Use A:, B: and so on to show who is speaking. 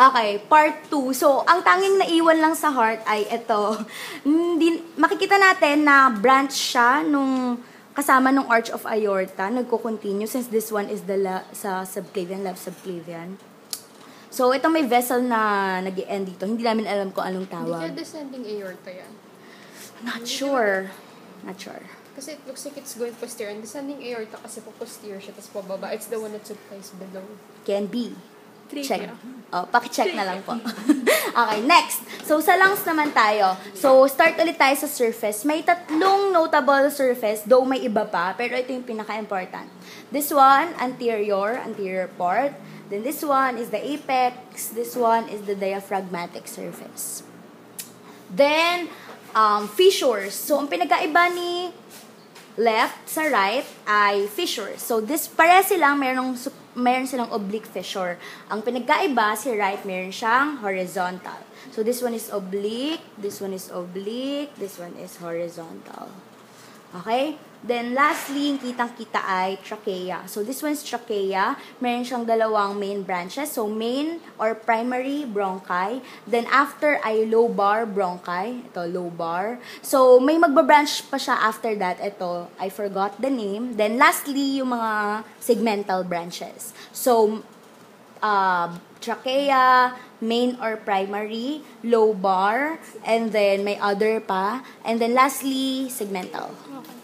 A: Okay, part 2. So, ang tanging naiwan lang sa heart ay ito. Makikita natin na branch siya nung kasama nung arch of aorta, nagko-continue since this one is sa subclavian, left subclavian. So, ito may vessel na nag-end dito. Hindi namin alam kung anong tawag.
B: Hindi kaya descending aorta yan?
A: Not sure.
B: Kasi it looks like it's going posterior. And descending aorta kasi po posterior siya, tapos pababa. It's the one that supplies below.
A: Can be. Check.
B: Trivia.
A: Paki-check na lang po. Okay, next. So, sa lungs naman tayo. So, start ulit tayo sa surface. May tatlong notable surface, though may iba pa, pero ito yung pinaka-important. This one, anterior part. Then this one is the apex. This one is the diaphragmatic surface. Then, fissures. So, ang pinagkaiba ni left sa right ay fissures. So, pareha silang meron silang oblique fissure. Ang pinagkaiba, si right, meron siyang horizontal. So, this one is oblique, this one is oblique, this one is horizontal. Okay? Then, lastly, yung kitang-kita ay trachea. So, this one is trachea. Meron siyang dalawang main branches. So, main or primary bronchi. Then, after ay lobar bronchi. Ito, lobar. So, may magbabranch pa siya after that. Ito, I forgot the name. Then, lastly, yung mga segmental branches. So, trachea, main or primary, lobar, and then may other pa. And then, lastly, segmental.
B: Okay.